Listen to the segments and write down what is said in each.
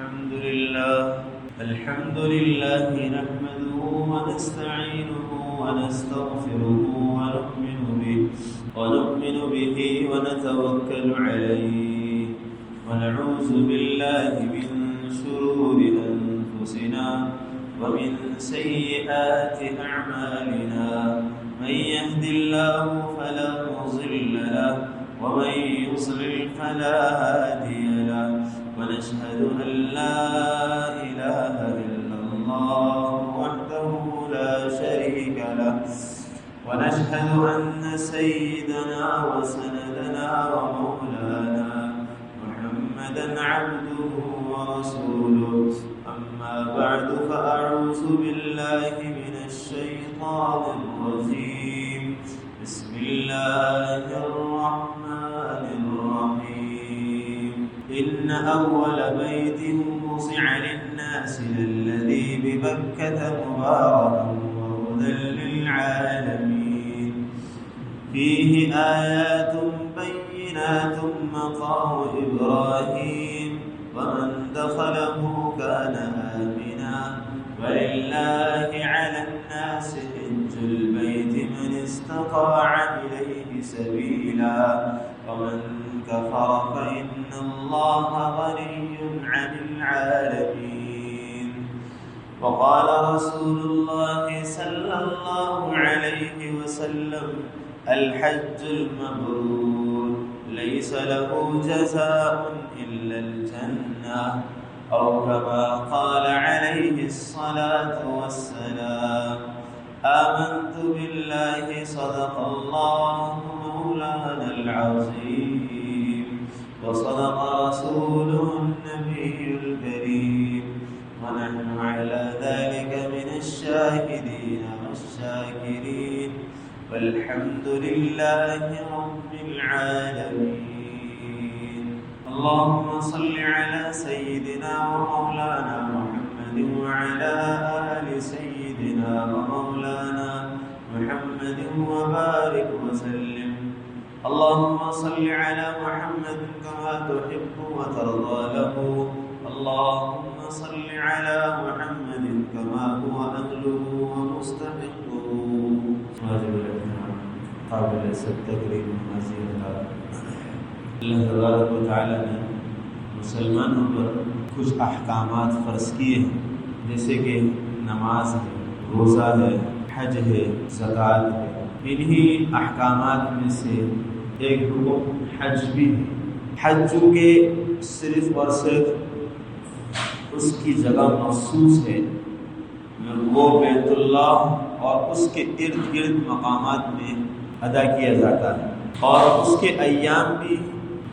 الحمد لله نحمده ونستعينه ونستغفره ونؤمن به ونتوكل عليه ونعوذ بالله من شرور أنفسنا ومن سيئات أعمالنا من يهد الله فلا مضل له ومن يضلل فلا هادي له ونشهد أن لا إله إلا الله وحده لا شريك له ونشهد أن سيدنا وسندنا ومولانا محمدا عبده ورسوله أما بعد فأعوذ بالله من الشيطان الرجيم بسم الله الرحمن الرحيم إن أول بيت وضع للناس للذي ببكة مباركا وهدى للعالمين فيه آيات بينات مقام إبراهيم ومن دخله كان آمنا ولله على الناس حج البيت من استطاع إليه سبيلا ومن كفر فإن الله غني عن العالمين وقال رسول الله صلى الله عليه وسلم الحج المبرور ليس له جزاء إلا الجنة أو كما قال عليه الصلاة والسلام آمنت بالله صدق الله مولانا العظيم وصدق رسوله النبي الكريم ونحن على ذلك من الشاهدين والشاكرين والحمد لله رب العالمين اللهم صل على سيدنا ومولانا محمد وعلى آل سيدنا ومولانا محمد وبارك وسلم اللهم صل على محمد كما تحب وترضى له اللهم صل على محمد كما هو أهله ومستحقه واجب الاحترام قابل التكريم مزيد اللہ تبارک و تعالی نے مسلمانوں پر کچھ احکامات فرض کیے ہیں جیسے کہ نماز ہے، روزہ ہے، حج ہے، زکوٰۃ ہے۔ انہی احکامات میں سے ایک حکم حج بھی ہے۔ حج چونکہ صرف اور صرف اس کی جگہ مخصوص ہے، وہ بیت اللہ اور اس کے ارد گرد مقامات میں ادا کیا جاتا ہے، اور اس کے ایام بھی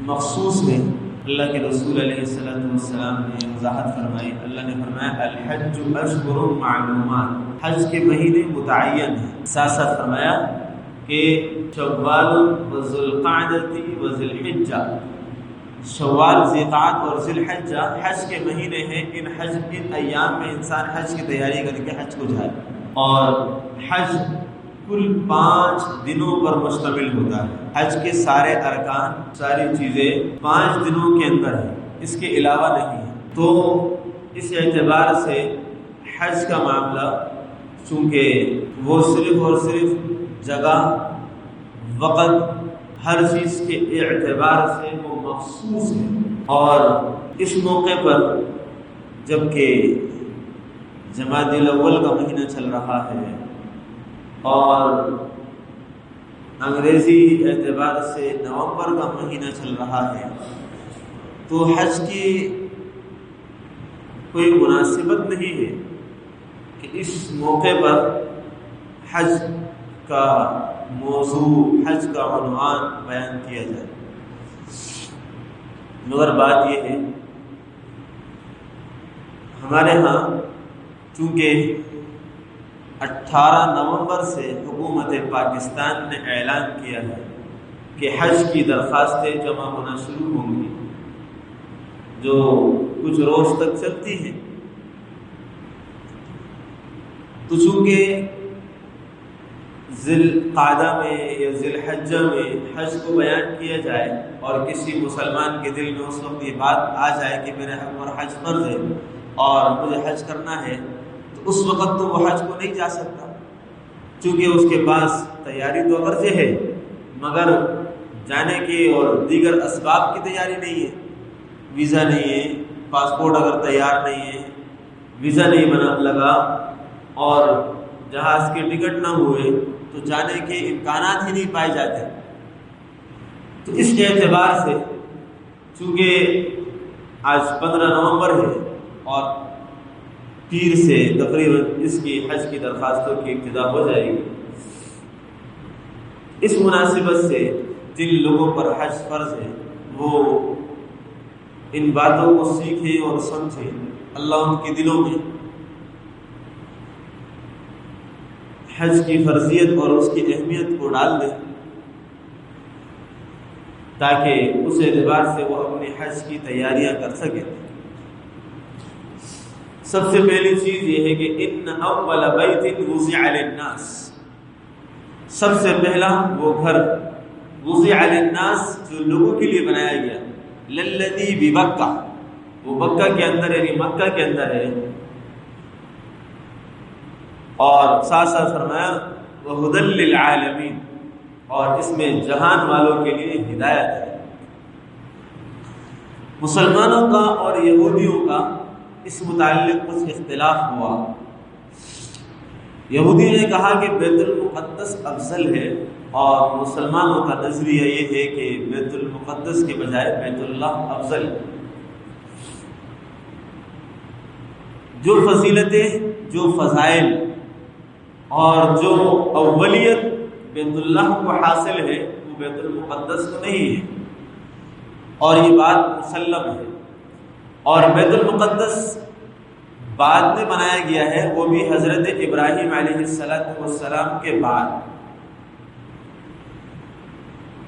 مخصوص ہیں۔ اللہ کے رسول علیہ السلام نے وضاحت فرمائی، اللہ نے فرمایا الحج اشہر معلومات، حج کے مہینے متعین ہیں۔ ساتھ ساتھ فرمایا کہ شوال و ذوالقعدۃ و ذوالحجہ، شوال، ذوالقعدہ اور ذوالحجہ حج کے مہینے ہیں۔ ان ایام میں انسان حج کی تیاری کر کے حج کو جائے، اور حج کل 5 دنوں پر مشتمل ہوتا ہے۔ حج کے سارے ارکان، ساری چیزیں 5 دنوں کے اندر ہیں، اس کے علاوہ نہیں ہے۔ تو اس اعتبار سے حج کا معاملہ چونکہ وہ صرف اور صرف جگہ، وقت، ہر چیز کے اعتبار سے وہ مخصوص ہے، اور اس موقع پر جبکہ جمادی الاول کا مہینہ چل رہا ہے اور انگریزی اعتبار سے نومبر کا مہینہ چل رہا ہے، تو حج کی کوئی مناسبت نہیں ہے کہ اس موقع پر حج کا موضوع، حج کا عنوان بیان کیا جائے۔ مگر بات یہ ہے ہمارے ہاں چونکہ 18 نومبر سے حکومت پاکستان نے اعلان کیا ہے کہ حج کی درخواستیں جمع ہونا شروع ہوں گی، جو کچھ روز تک چلتی ہیں۔ تو چونکہ ذی القعدہ میں یا ذی الحجہ میں حج کو بیان کیا جائے اور کسی مسلمان کے دل میں اس وقت یہ بات آ جائے کہ میرے حق پر حج فرض ہے اور مجھے حج کرنا ہے، تو اس وقت تو وہ حج کو نہیں جا سکتا، چونکہ اس کے پاس تیاری تو غرض ہے مگر جانے کی اور دیگر اسباب کی تیاری نہیں ہے، ویزا نہیں ہے، پاسپورٹ اگر تیار نہیں ہے، ویزا نہیں لگا اور جہاز کے ٹکٹ نہ ہوئے تو جانے کے امکانات ہی نہیں پائے جاتے۔ تو اس کے اعتبار سے چونکہ آج 15 نومبر ہے اور پیر سے تقریباً اس کی حج کی درخواستوں کی ابتدا ہو جائے گی، اس مناسبت سے جن لوگوں پر حج فرض ہے وہ ان باتوں کو سیکھیں اور سمجھیں، اللہ ان کے دلوں میں حج کی فرضیت اور اس کی اہمیت کو ڈال دیں تاکہ اس اعتبار سے وہ اپنے حج کی تیاریاں کر سکیں۔ سب سے پہلی چیز یہ ہے کہ ان اول بیت وضع للناس، سب سے پہلا وہ گھر وضع للناس جو لوگوں کے لیے بنایا گیا، للذی ببکہ، وہ بکہ کے اندر یعنی مکہ کے اندر ہے، اور ساتھ ساتھ فرمایا وہدی للعالمین، اور اس میں جہان والوں کے لیے ہدایت ہے۔ مسلمانوں کا اور یہودیوں کا اس متعلق کچھ اختلاف ہوا۔ یہودی نے کہا کہ بیت المقدس افضل ہے اور مسلمانوں کا نظریہ یہ ہے کہ بیت المقدس کے بجائے بیت اللہ افضل ہے۔ جو فضیلتیں، جو فضائل اور جو اولیت بیت اللہ کو حاصل ہے وہ بیت المقدس کو نہیں ہے، اور یہ بات مسلم ہے۔ اور بیت المقدس بعد میں بنایا گیا ہے، وہ بھی حضرت ابراہیم علیہ السلام کے بعد،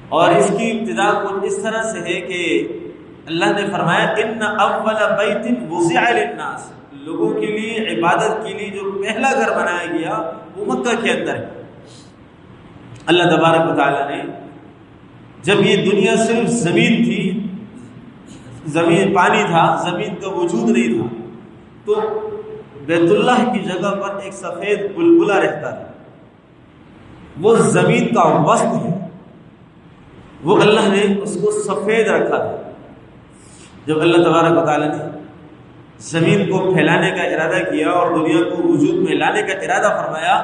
اور اس کی ابتدا کچھ اس طرح سے ہے کہ اللہ نے فرمایا ان اول بیت وضع للناس، لوگوں کے لیے عبادت کے لیے جو پہلا گھر بنایا گیا وہ مکہ کے اندر ہے۔ اللہ تبارک و تعالیٰ نے جب یہ دنیا صرف زمین تھی، زمین پانی تھا، زمین کا وجود نہیں تھا، تو بیت اللہ کی جگہ پر ایک سفید بلبلہ رہتا ہے، وہ زمین کا وسط ہے، وہ اللہ نے اس کو سفید رکھا تھا۔ جب اللہ تبارک و تعالیٰ نے زمین کو پھیلانے کا ارادہ کیا اور دنیا کو وجود میں لانے کا ارادہ فرمایا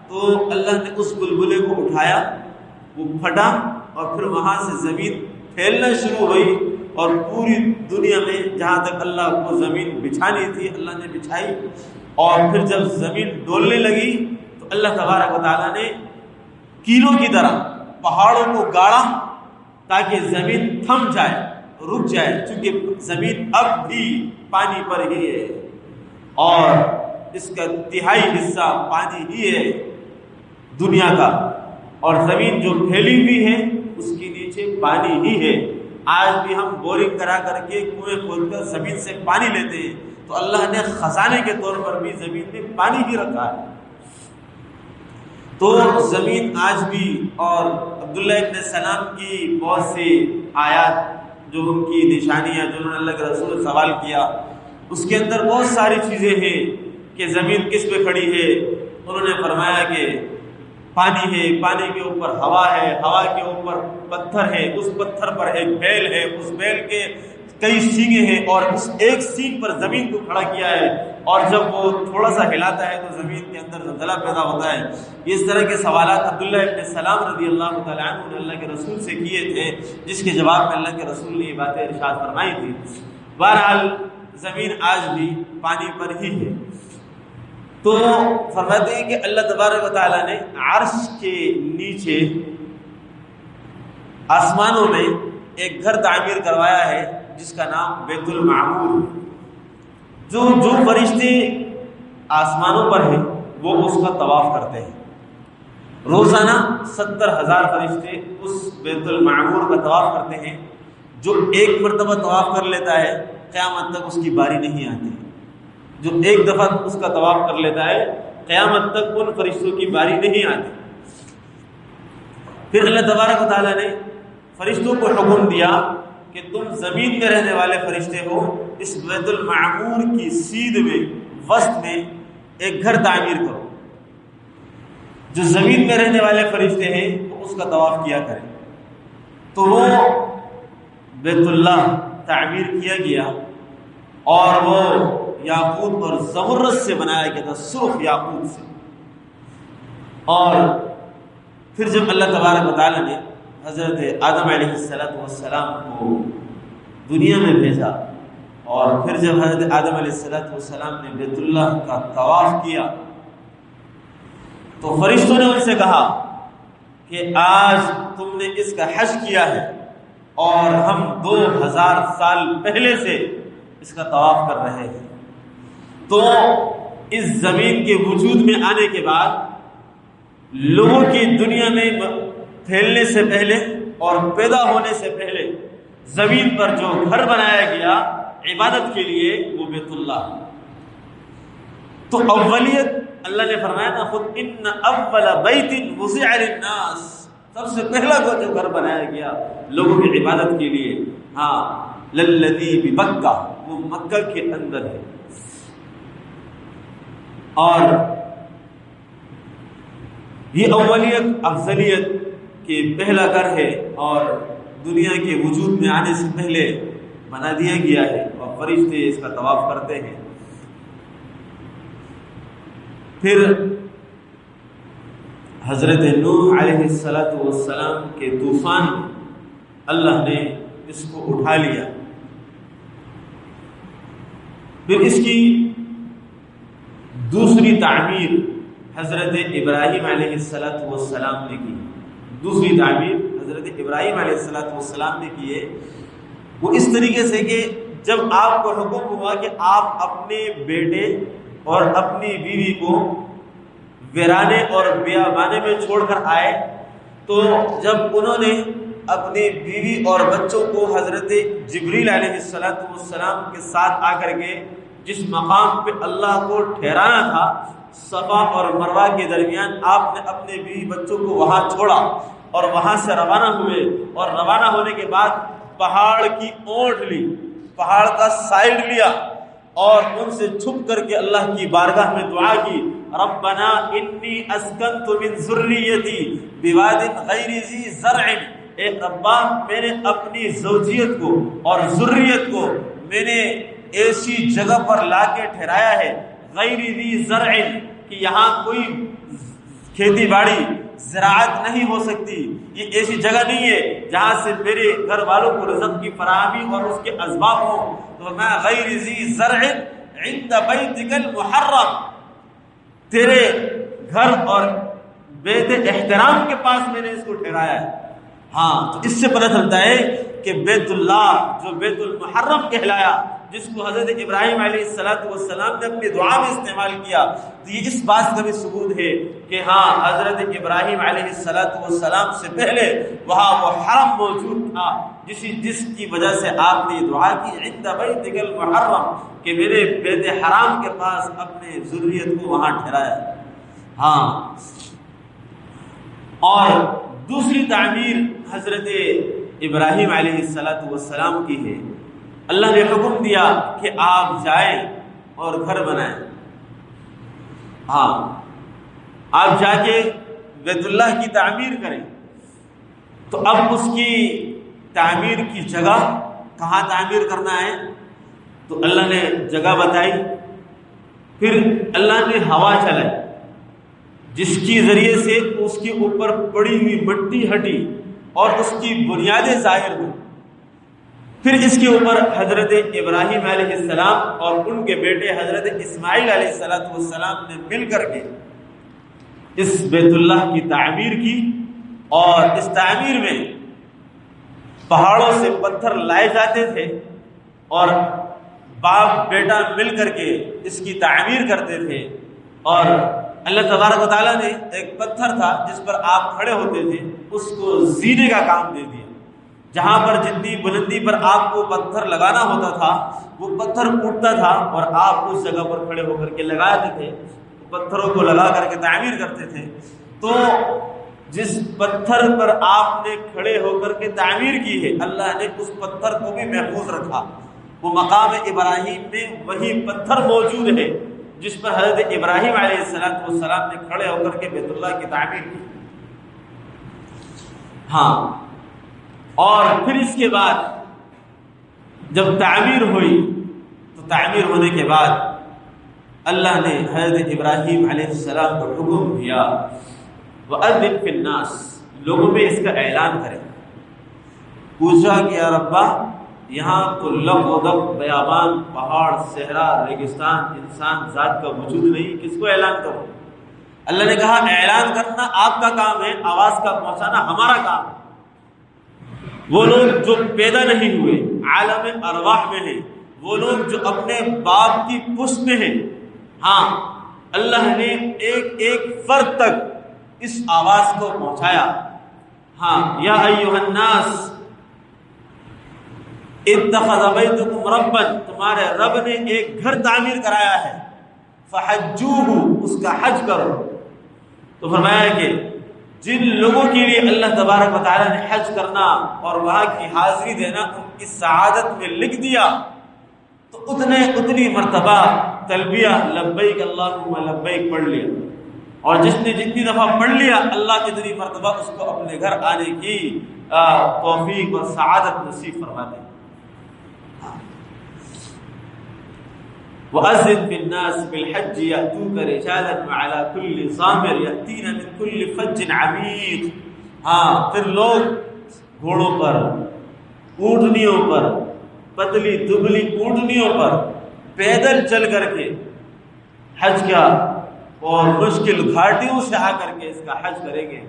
تو اللہ نے اس بلبلے کو اٹھایا، وہ پھٹا اور پھر وہاں سے زمین پھیلنا شروع ہوئی، اور پوری دنیا میں جہاں تک اللہ کو زمین بچھانی تھی اللہ نے بچھائی، اور پھر جب زمین ڈولنے لگی تو اللہ تبارک و تعالیٰ نے کیلوں کی طرح پہاڑوں کو گاڑا تاکہ زمین تھم جائے، رک جائے، چونکہ زمین اب بھی پانی پر ہی ہے اور اس کا تہائی حصہ پانی ہی ہے دنیا کا، اور زمین جو پھیلی ہوئی ہے اس کے نیچے پانی ہی ہے۔ آج بھی ہم بورنگ کرا کر کے کنویں کھود کر زمین سے پانی لیتے ہیں، تو اللہ نے خزانے کے طور پر بھی زمین میں پانی ہی رکھا ہے۔ تو زمین آج بھی، اور عبداللہ ابن سلام کی بہت سی آیات جو ان کی نشانیاں جو انہوں نے اللہ کے رسول سے سوال کیا، اس کے اندر بہت ساری چیزیں ہیں کہ زمین کس پہ کھڑی ہے۔ انہوں نے فرمایا کہ پانی ہے، پانی کے اوپر ہوا ہے، ہوا کے اوپر پتھر ہے، اس پتھر پر ایک بیل ہے، اس بیل کے کئی سینگیں ہیں، اور اس ایک سینگ پر زمین کو کھڑا کیا ہے، اور جب وہ تھوڑا سا ہلاتا ہے تو زمین کے اندر زلزلہ پیدا ہوتا ہے۔ اس طرح کے سوالات عبداللہ ابن سلام رضی اللہ تعالیٰ عنہ نے اللہ کے رسول سے کیے تھے، جس کے جواب میں اللہ کے رسول نے یہ باتیں ارشاد فرمائی تھی۔ بہرحال زمین آج بھی پانی پر ہی ہے۔ تو فرماتے ہیں کہ اللہ تبارک و تعالیٰ نے عرش کے نیچے آسمانوں میں ایک گھر تعمیر کروایا ہے جس کا نام بیت المعمور۔ جو فرشتے آسمانوں پر ہیں وہ اس کا طواف کرتے ہیں، روزانہ 70,000 فرشتے اس بیت المعمور کا طواف کرتے ہیں۔ جو ایک مرتبہ طواف کر لیتا ہے قیامت تک اس کی باری نہیں آتی، جو ایک دفعہ اس کا طواف کر لیتا ہے قیامت تک ان فرشتوں کی باری نہیں آتی۔ پھر اللہ تبارک و تعالیٰ نے فرشتوں کو حکم دیا کہ تم زمین میں رہنے والے فرشتے ہو، اس بیت المعمور کی سیدھ میں وسط میں ایک گھر تعمیر کرو، جو زمین میں رہنے والے فرشتے ہیں وہ اس کا طواف کیا کریں۔ تو وہ بیت اللہ تعمیر کیا گیا اور وہ یاقوت اور زمرد سے بنایا گیا تھا، سرخ یاقوت سے۔ اور پھر جب اللہ تبارک و تعالیٰ نے حضرت آدم علیہ السلام کو دنیا میں بھیجا، اور پھر جب حضرت آدم علیہ السلام نے بیت اللہ کا طواف کیا تو فرشتوں نے ان سے کہا کہ آج تم نے اس کا حج کیا ہے اور ہم 2000 سال پہلے سے اس کا طواف کر رہے ہیں۔ تو اس زمین کے وجود میں آنے کے بعد لوگوں کی دنیا میں پھیلنے سے پہلے اور پیدا ہونے سے پہلے زمین پر جو گھر بنایا گیا عبادت کے لیے وہ بیت اللہ۔ تو اولیت اللہ نے فرمایا نا خود ان اول بیت وضع للناس، سب سے پہلا جو گھر بنایا گیا لوگوں کی عبادت کے لیے، ہاں للذی بمکہ، وہ مکہ کے اندر ہے۔ اور یہ اولیت افضلیت کہ پہلا گھر ہے اور دنیا کے وجود میں آنے سے پہلے بنا دیا گیا ہے اور فرشتے اس کا طواف کرتے ہیں۔ پھر حضرت نوح علیہ السلام کے طوفان میں اللہ نے اس کو اٹھا لیا۔ پھر اس کی دوسری تعمیر حضرت ابراہیم علیہ السلام نے کی۔ دوسری تعمیر حضرت ابراہیم علیہ السلام نے کی ہے، وہ اس طریقے سے کہ جب آپ کو حکم ہوا کہ آپ اپنے بیٹے اور اپنی بیوی کو ویرانے اور بیابانے میں چھوڑ کر آئے، تو جب انہوں نے اپنی بیوی اور بچوں کو حضرت جبریل علیہ السلام کے ساتھ آ کر کے جس مقام پہ اللہ کو ٹھہرانا تھا صفا اور مروہ کے درمیان، آپ نے اپنے بیوی بچوں کو وہاں چھوڑا اور وہاں سے روانہ ہوئے، اور روانہ ہونے کے بعد پہاڑ کی اونٹ لی، پہاڑ کا سائیڈ لیا اور ان سے چھپ کر کے اللہ کی بارگاہ میں دعا کی، ربنا انی اسکنت من ذریتی بواد غیر ذی زرع، اے ربا میں نے اپنی زوجیت کو اور ذریت کو میں نے ایسی جگہ پر لا کے ٹھہرایا ہے غیر ذی زرع کہ یہاں کوئی کھیتی باڑی زراعت نہیں ہو سکتی، یہ ایسی جگہ نہیں ہے جہاں سے میرے گھر والوں کو رزق کی فراہمی اور اس کے اسباب ہوں، تو میں غیر ذی زرع عند بیتک المحرم، تیرے گھر اور بیت احترام کے پاس میں نے اس کو ٹھہرایا ہے۔ ہاں، تو اس سے پتہ چلتا ہے کہ بیت اللہ جو بیت المحرم کہلایا، جس کو حضرت ابراہیم علیہ السلام نے اپنی دعا میں استعمال کیا، تو یہ اس بات کا بھی ثبوت ہے کہ ہاں حضرت ابراہیم علیہ السلام سے پہلے وہاں وہ حرم موجود تھا، جس کی وجہ سے آپ نے دعا کی عند بیتک المحرم کہ میرے بیت حرام کے پاس اپنے ذریت کو وہاں ٹھہرایا۔ ہاں، اور دوسری تعمیر حضرت ابراہیم علیہ السلام کی ہے۔ اللہ نے حکم دیا کہ آپ جائیں اور گھر بنائیں۔ ہاں، آپ جا کے بیت اللہ کی تعمیر کریں۔ تو اب اس کی تعمیر کی جگہ کہاں تعمیر کرنا ہے، تو اللہ نے جگہ بتائی، پھر اللہ نے ہوا چلائی جس کی ذریعے سے اس کے اوپر پڑی ہوئی مٹی ہٹی اور اس کی بنیادیں ظاہر ہوئی۔ پھر اس کے اوپر حضرت ابراہیم علیہ السلام اور ان کے بیٹے حضرت اسماعیل علیہ السلام نے مل کر کے اس بیت اللہ کی تعمیر کی، اور اس تعمیر میں پہاڑوں سے پتھر لائے جاتے تھے اور باپ بیٹا مل کر کے اس کی تعمیر کرتے تھے۔ اور اللہ تبارک و تعالیٰ نے ایک پتھر تھا جس پر آپ کھڑے ہوتے تھے، اس کو زینے کا کام دے دیا۔ جہاں پر جتنی بلندی پر آپ کو پتھر لگانا ہوتا تھا وہ پتھر اٹھتا تھا اور آپ اس جگہ پر کھڑے ہو کر کے لگاتے تھے، پتھروں کو لگا کر کے تعمیر کرتے تھے۔ تو جس پتھر پر آپ نے کھڑے ہو کر کے تعمیر کی ہے، اللہ نے اس پتھر کو بھی محفوظ رکھا۔ وہ مقام ابراہیم میں وہی پتھر موجود ہے جس پر حضرت ابراہیم علیہ السلام نے کھڑے ہو کر کے بیت اللہ کی تعمیر کی۔ ہاں، اور پھر اس کے بعد جب تعمیر ہوئی تو تعمیر ہونے کے بعد اللہ نے حضرت ابراہیم علیہ السلام کو حکم دیا وَأَذِّن فِي النَّاسِ، لوگوں میں اس کا اعلان کریں۔ پوچھا کہ یا ربا، یہاں تو لب و دب بیابان، پہاڑ، صحرا، ریگستان، انسان ذات کا وجود نہیں، کس کو اعلان کرو؟ اللہ نے کہا اعلان کرنا آپ کا کام ہے، آواز کا پہنچانا ہمارا کام ہے۔ وہ لوگ جو پیدا نہیں ہوئے، عالم ارواح میں ہیں، وہ لوگ جو اپنے باپ کی پشت میں ہیں، ہاں اللہ نے ایک ایک فرد تک اس آواز کو پہنچایا۔ ہاں، یا ایھا الناس اتخذ بیتکم ربا، تمہارے رب نے ایک گھر تعمیر کرایا ہے، فحجوہ، اس کا حج کرو۔ تو فرمایا کہ جن لوگوں کے لیے اللہ تبارک و تعالیٰ نے حج کرنا اور وہاں کی حاضری دینا ان کی سعادت میں لکھ دیا، تو اتنی مرتبہ تلبیہ لبیک اللہم لبیک پڑھ لیا، اور جس نے جتنی دفعہ پڑھ لیا اللہ اتنی مرتبہ اس کو اپنے گھر آنے کی توفیق اور سعادت نصیب فرما دے۔ وَأَذِّن فِي النَّاسِ بِالْحَجِّ يَأْتُوكَ رِجَالًا وَعَلَى كُلِّ ضَامِرٍ يَأْتِينَ مِنْ كُلِّ فَجٍّ عَمِيقٍ۔ ہاں، پھر لوگ گھوڑوں پر، اونٹنیوں پر، پتلی دبلی اونٹنیوں پر پیدل چل کر کے حج کا اور مشکل گھاٹیوں سے آ کر کے اس کا حج کریں گے۔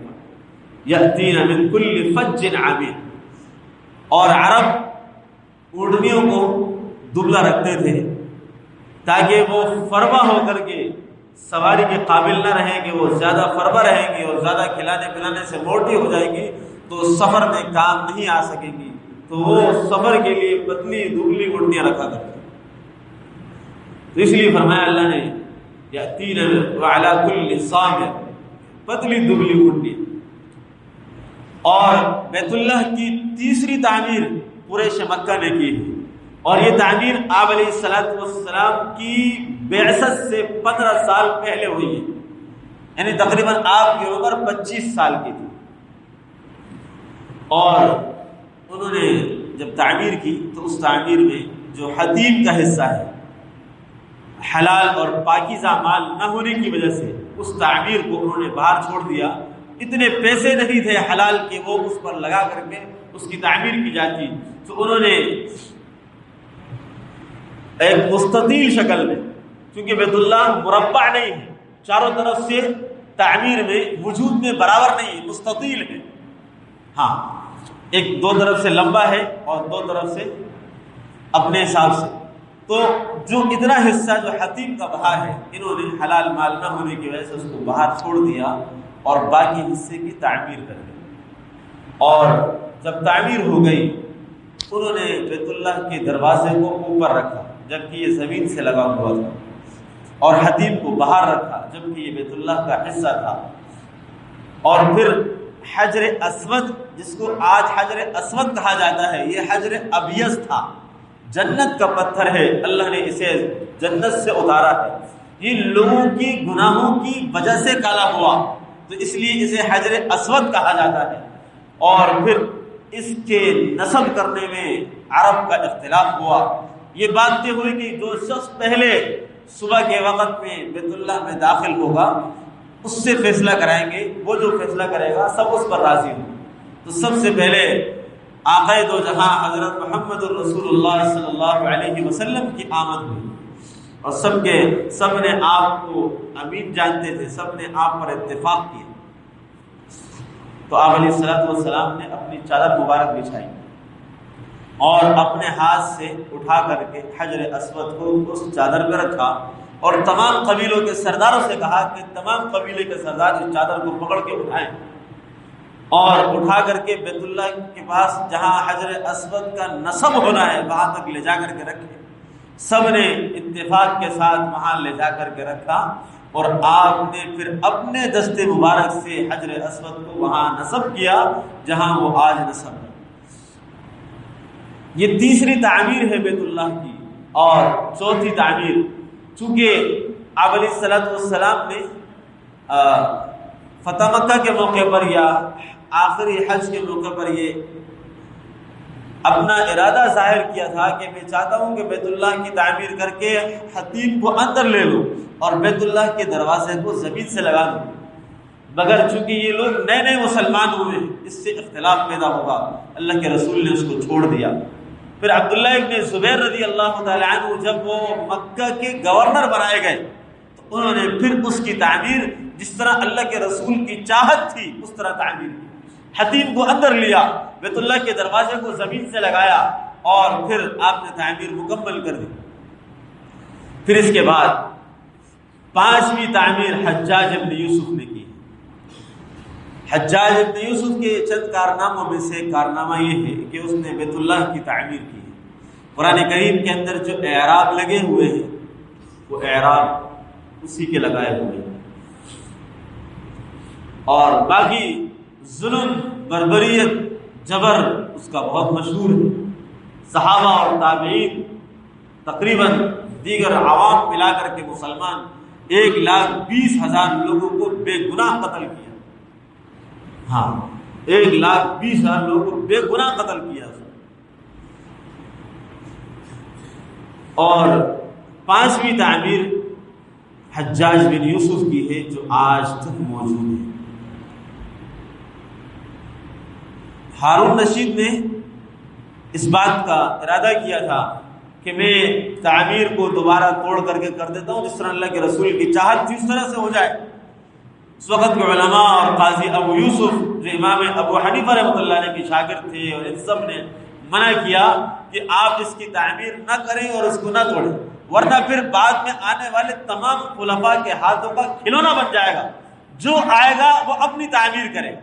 یأتین من کل فج عمیق، اور عرب اونٹنیوں کو دبلا رکھتے تھے تاکہ وہ فربا ہو کر کے سواری کے قابل نہ رہیں گے، وہ زیادہ فربا رہیں گی اور زیادہ کھلانے پلانے سے موٹی ہو جائے گی تو سفر میں کام نہیں آ سکے گی، تو وہ سفر کے لیے پتلی دبلی اونٹنیاں رکھا کرتے۔ تو اس لیے فرمایا اللہ نے یأتین وعلی کل ضامر، پتلی دبلی اونٹنی۔ اور بیت اللہ کی تیسری تعمیر قریش مکہ نے کی، اور یہ تعمیر آپ علیہ السلام کی بعثت سے 15 سال پہلے ہوئی ہے، یعنی تقریباً آپ کی عمر 25 سال کی تھی۔ اور انہوں نے جب تعمیر کی تو اس تعمیر میں جو حتیم کا حصہ ہے، حلال اور پاکیزہ مال نہ ہونے کی وجہ سے اس تعمیر کو انہوں نے باہر چھوڑ دیا۔ اتنے پیسے نہیں تھے حلال کے وہ اس پر لگا کر کے اس کی تعمیر کی جاتی، تو انہوں نے ایک مستطیل شکل میں، کیونکہ بیت اللہ مربع نہیں ہے، چاروں طرف سے تعمیر میں وجود میں برابر نہیں ہے، مستطیل ہے، ہاں ایک دو طرف سے لمبا ہے اور دو طرف سے اپنے حساب سے، تو جو اتنا حصہ جو حتیم کا باہر ہے انہوں نے حلال مال نہ ہونے کی وجہ سے اس کو باہر چھوڑ دیا اور باقی حصے کی تعمیر کر دی۔ اور جب تعمیر ہو گئی انہوں نے بیت اللہ کے دروازے کو اوپر رکھا جبکہ یہ زمین سے لگا ہوا تھا، اور حتیم کو باہر رکھا جبکہ یہ بیت اللہ کا حصہ تھا، اور پھر حجر اسود، جس کو آج حجر اسود کہا جاتا ہے، یہ حجر ابیض تھا، جنت کا پتھر ہے، اللہ نے اسے جنت سے اتارا ہے، یہ لوگوں کی گناہوں کی وجہ سے کالا ہوا تو اس لیے اسے حجر اسود کہا جاتا ہے۔ اور پھر اس کے نصب کرنے میں عرب کا اختلاف ہوا، یہ بات طے ہوئی کہ جو شخص پہلے صبح کے وقت میں بیت اللہ میں داخل ہوگا اس سے فیصلہ کرائیں گے، وہ جو فیصلہ کرے گا سب اس پر راضی ہوں۔ تو سب سے پہلے آقا دو جہاں حضرت محمد الرسول اللہ صلی اللہ علیہ وسلم کی آمد ہوئی، اور سب نے آپ کو امین جانتے تھے، سب نے آپ پر اتفاق کیا، تو آپ علیہ السلام نے اپنی چادر مبارک بچھائی اور اپنے ہاتھ سے اٹھا کر کے حجر اسود کو اس چادر پہ رکھا، اور تمام قبیلوں کے سرداروں سے کہا کہ تمام قبیلے کے سردار اس چادر کو پکڑ کے اٹھائیں، اور اٹھا کر کے بیت اللہ کے پاس جہاں حجر اسود کا نصب ہونا ہے وہاں تک لے جا کر کے رکھیں۔ سب نے اتفاق کے ساتھ وہاں لے جا کر کے رکھا، اور آپ نے پھر اپنے دست مبارک سے حجر اسود کو وہاں نصب کیا جہاں وہ آج نصب ہے۔ یہ تیسری تعمیر ہے بیت اللہ کی۔ اور چوتھی تعمیر، چونکہ آپ علیہ الصلوۃ والسلام نے فتح مکہ کے موقع پر یا آخری حج کے موقع پر یہ اپنا ارادہ ظاہر کیا تھا کہ میں چاہتا ہوں کہ بیت اللہ کی تعمیر کر کے حتیم کو اندر لے لوں اور بیت اللہ کے دروازے کو زمین سے لگا دوں، مگر چونکہ یہ لوگ نئے نئے مسلمان ہوئے، اس سے اختلاف پیدا ہوگا، اللہ کے رسول نے اس کو چھوڑ دیا۔ پھر عبداللہ ابن زبیر رضی اللہ تعالیٰ عنہ جب وہ مکہ کے گورنر بنائے گئے تو انہوں نے پھر اس کی تعمیر جس طرح اللہ کے رسول کی چاہت تھی اس طرح تعمیر کی، حتیم کو اندر لیا، بیت اللہ کے دروازے کو زمین سے لگایا، اور پھر آپ نے تعمیر مکمل کر دی۔ پھر اس کے بعد پانچویں تعمیر حجاج ابن یوسف نے کی۔ حجاج ابن یوسف کے چند کارناموں میں سے کارنامہ یہ ہے کہ اس نے بیت اللہ کی تعمیر کی ہے۔ قرآن کریم کے اندر جو اعراب لگے ہوئے ہیں وہ اعراب اسی کے لگائے ہوئے ہیں، اور باقی ظلم، بربریت، جبر اس کا بہت مشہور ہے۔ صحابہ اور تابعین تقریباً دیگر عوام ملا کر کے مسلمان 1,20,000 لوگوں کو بے گناہ قتل کیا۔ ہاں، 1,20,000 لوگوں کو بے گناہ قتل کیا۔ اور پانچویں تعمیر حجاج بن یوسف کی ہے جو آج تک موجود ہے۔ ہارون رشید نے اس بات کا ارادہ کیا تھا کہ میں تعمیر کو دوبارہ توڑ کر کے کر دیتا ہوں، جس طرح اللہ کے رسول کی چاہت تھی اس طرح سے ہو جائے۔ اس وقت کے علماء اور قاضی ابو یوسف جو امام ابو حنیفہ رحمۃ اللہ علیہ کے شاگرد تھے، اور ان سب نے منع کیا کہ آپ اس کی تعمیر نہ کریں اور اس کو نہ توڑیں، ورنہ پھر بعد میں آنے والے تمام خلفاء کے ہاتھوں کا کھلونا بن جائے گا۔ جو آئے گا وہ اپنی تعمیر کرے،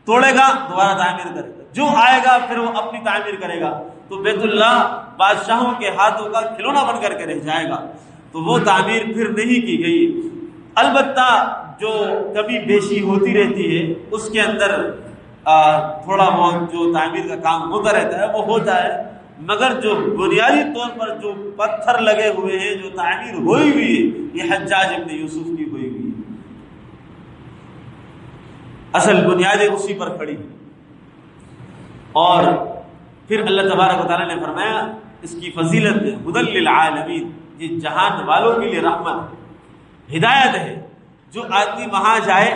توڑے گا دوبارہ تعمیر کرے گا، جو آئے گا پھر وہ اپنی تعمیر کرے گا، تو بیت اللہ بادشاہوں کے ہاتھوں کا کھلونا بن کر کے رہ جائے گا۔ تو وہ تعمیر پھر نہیں کی گئی۔ البتہ جو کمی بیشی ہوتی رہتی ہے اس کے اندر تھوڑا بہت جو تعمیر کا کام ہوتا رہتا ہے وہ ہوتا ہے، مگر جو بنیادی طور پر جو پتھر لگے ہوئے ہیں، جو تعمیر ہوئی ہوئی ہے، یہ حجاج ابن یوسف کی ہوئی ہوئی ہے۔ اصل بنیادیں اسی پر کھڑی ہیں۔ اور پھر اللہ تبارک و تعالیٰ نے فرمایا اس کی فضیلت ہے ہدی للعالمین، یہ جہان والوں کے لیے رحمت، ہدایت ہے۔ جو آدمی وہاں جائے،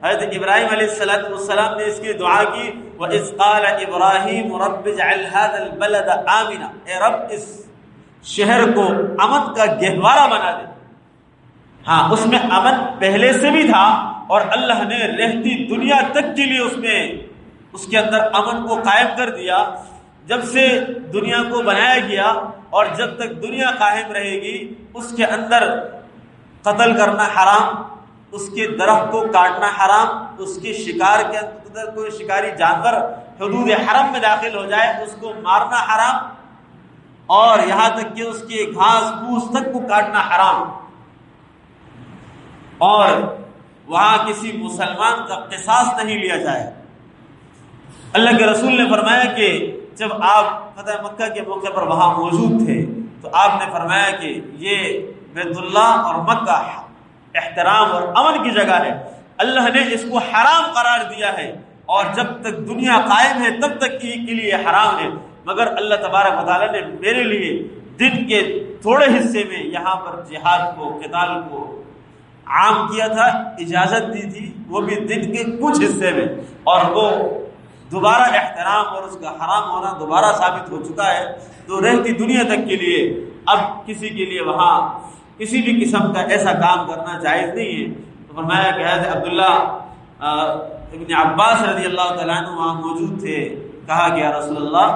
حضرت ابراہیم علیہ السلام نے اس کی دعا کی، وَإِذْ قَالَ إِبْرَاهِيمُ رَبِّ اجْعَلْ هَذَا الْبَلَدَ آمِنًا، اے رب اس شہر کو امن کا گہوارہ بنا دے۔ ہاں، اس میں امن پہلے سے بھی تھا، اور اللہ نے رہتی دنیا تک کے لیے اس کے اندر امن کو قائم کر دیا۔ جب سے دنیا کو بنایا گیا اور جب تک دنیا قائم رہے گی، اس کے اندر قتل کرنا حرام، اس کے درخت کو کاٹنا حرام، اس کے شکار کے اندر کوئی شکاری جانور حدود حرم میں داخل ہو جائے اس کو مارنا حرام، اور یہاں تک کہ اس کے گھاس پھوس تک کو کاٹنا حرام، اور وہاں کسی مسلمان کا قصاص نہیں لیا جائے۔ اللہ کے رسول نے فرمایا کہ جب آپ فتح مکہ کے موقع پر وہاں موجود تھے تو آپ نے فرمایا کہ یہ بیت اللہ اور مکہ احترام اور امن کی جگہ ہے، اللہ نے اس کو حرام قرار دیا ہے، اور جب تک دنیا قائم ہے تب تک کے لیے حرام ہے، مگر اللہ تبارک و تعالیٰ نے میرے لیے دن کے تھوڑے حصے میں یہاں پر جہاد کو، قتال کو عام کیا تھا، اجازت دی تھی، وہ بھی دن کے کچھ حصے میں، اور وہ دوبارہ احترام اور اس کا حرام ہونا دوبارہ ثابت ہو چکا ہے۔ تو رہتی دنیا تک کے لیے اب کسی کے لیے وہاں کسی بھی قسم کا ایسا کام کرنا جائز نہیں ہے۔ تو فرمایا کہ حضرت عبداللہ ابن عباس رضی اللہ تعالیٰ عنہ وہاں موجود تھے، کہا کہ یا رسول اللہ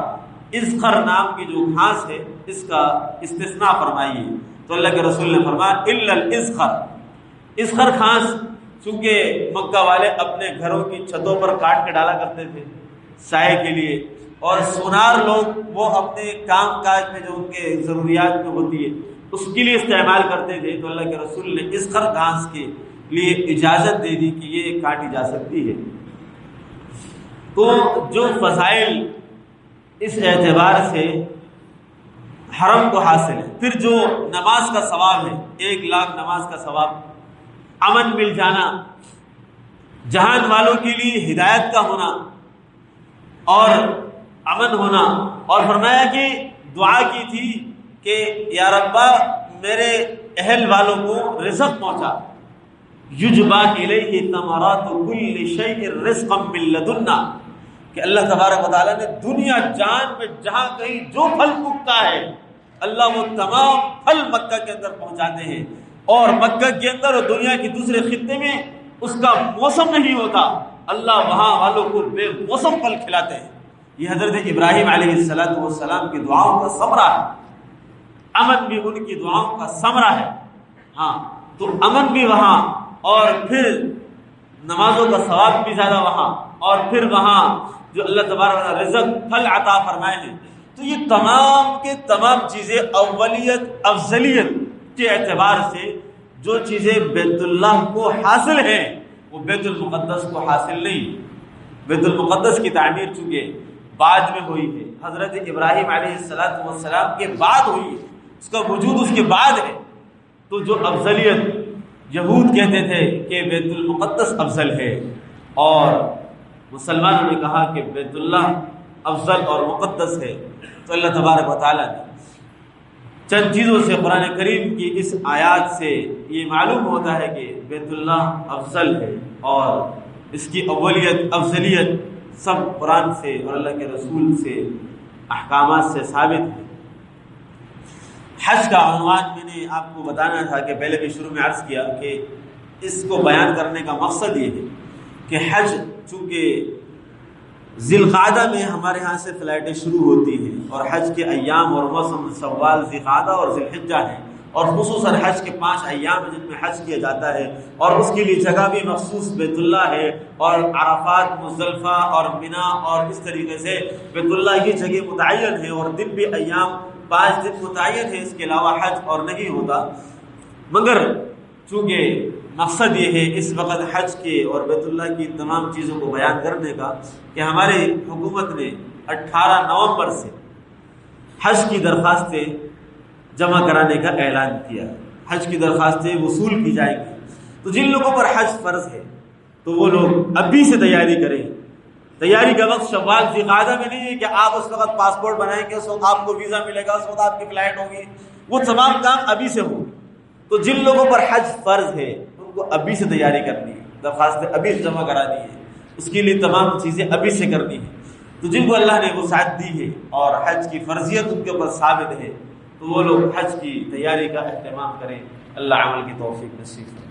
اذخر نام کی جو گھاس ہے اس کا استثناء فرمائیے، تو اللہ کے رسول نے فرمایا الا الاذخر، اذخر گھاس چونکہ مکہ والے اپنے گھروں کی چھتوں پر کاٹ کے ڈالا کرتے تھے سائے کے لیے، اور سونار لوگ وہ اپنے کام کاج میں جو ان کے ضروریات میں ہوتی ہے اس کے لیے استعمال کرتے تھے، تو اللہ کے رسول نے اس خر گھاس کے لیے اجازت دے دی کہ یہ کاٹی جا سکتی ہے۔ تو جو فضائل اس اعتبار سے حرم کو حاصل ہے، پھر جو نماز کا ثواب ہے، 1,00,000 نماز کا ثواب، امن مل جانا، جہان والوں کے لیے ہدایت کا ہونا اور امن ہونا، اور فرمایا کہ دعا کی تھی کہ یا ربا میرے اہل والوں کو رزق پہنچا، یجبا الیہ ثمرات کل شیء رزقا من لدنا، کہ اللہ تبارک و تعالیٰ نے دنیا جان میں جہاں کہیں جو پھل اگتا ہے اللہ وہ تمام پھل مکہ کے اندر پہنچاتے ہیں، اور مکہ کے اندر اور دنیا کے دوسرے خطے میں اس کا موسم نہیں ہوتا، اللہ وہاں والوں کو بے موسم پھل کھلاتے ہیں۔ یہ حضرت ابراہیم علیہ السلام کی دعاؤں کا ثمرہ ہے، امن بھی ان کی دعاؤں کا ثمرہ ہے۔ ہاں تو امن بھی وہاں، اور پھر نمازوں کا ثواب بھی زیادہ وہاں، اور پھر وہاں جو اللہ تبارک و تعالیٰ رزق پھل عطا فرمائے ہیں، تو یہ تمام کے تمام چیزیں اولیت افضلیت کے اعتبار سے جو چیزیں بیت اللہ کو حاصل ہیں وہ بیت المقدس کو حاصل نہیں۔ بیت المقدس کی تعمیر چونکہ بعد میں ہوئی ہے، حضرت ابراہیم علیہ السلام کے بعد ہوئی ہے، اس کا وجود اس کے بعد ہے، تو جو افضلیت یہود کہتے تھے کہ بیت المقدس افضل ہے، اور مسلمانوں نے کہا کہ بیت اللہ افضل اور مقدس ہے، تو اللہ تبارک و تعالیٰ نے چند چیزوں سے قرآن کریم کی اس آیات سے یہ معلوم ہوتا ہے کہ بیت اللہ افضل ہے، اور اس کی اولیت افضلیت سب قرآن سے اور اللہ کے رسول سے احکامات سے ثابت ہے۔ حج کا عنوان میں نے آپ کو بتانا تھا کہ پہلے بھی شروع میں عرض کیا کہ اس کو بیان کرنے کا مقصد یہ ہے کہ حج چونکہ ذی القعدہ میں ہمارے ہاں سے فلائٹیں شروع ہوتی ہیں، اور حج کے ایام اور موسم شوال، ذی القعدہ اور ذی الحجہ ہیں، اور خصوصاً حج کے 5 ایام ہیں جن میں حج کیا جاتا ہے، اور اس کے لیے جگہ بھی مخصوص بیت اللہ ہے، اور عرفات، مزدلفہ اور مینا، اور اس طریقے سے بیت اللہ کی جگہ متعین ہے، اور دن بھی ایام 5 دن متعین ہے، اس کے علاوہ حج اور نہیں ہوتا۔ مگر چونکہ مقصد یہ ہے اس وقت حج کے اور بیت اللہ کی تمام چیزوں کو بیان کرنے کا کہ ہماری حکومت نے 18 نومبر سے حج کی درخواستیں جمع کرانے کا اعلان کیا، حج کی درخواستیں وصول کی جائیں گی، تو جن لوگوں پر حج فرض ہے تو وہ لوگ ابھی سے تیاری کریں۔ تیاری کا وقت شوال ذی القعدہ میں نہیں ہے کہ آپ اس وقت پاسپورٹ بنائیں گے، اس وقت آپ کو ویزا ملے گا، اس وقت آپ کی فلائٹ ہوگی، وہ تمام کام ابھی سے ہوں۔ تو جن لوگوں پر حج فرض ہے ان کو ابھی سے تیاری کرنی ہے، درخواستیں ابھی سے جمع کرانی ہے، اس کے لیے تمام چیزیں ابھی سے کرنی ہے۔ تو جن کو اللہ نے وسعت دی ہے اور حج کی فرضیت ان کے اوپر ثابت ہے تو وہ لوگ حج کی تیاری کا اہتمام کریں۔ اللہ عمل کی توفیق نصیب کرے۔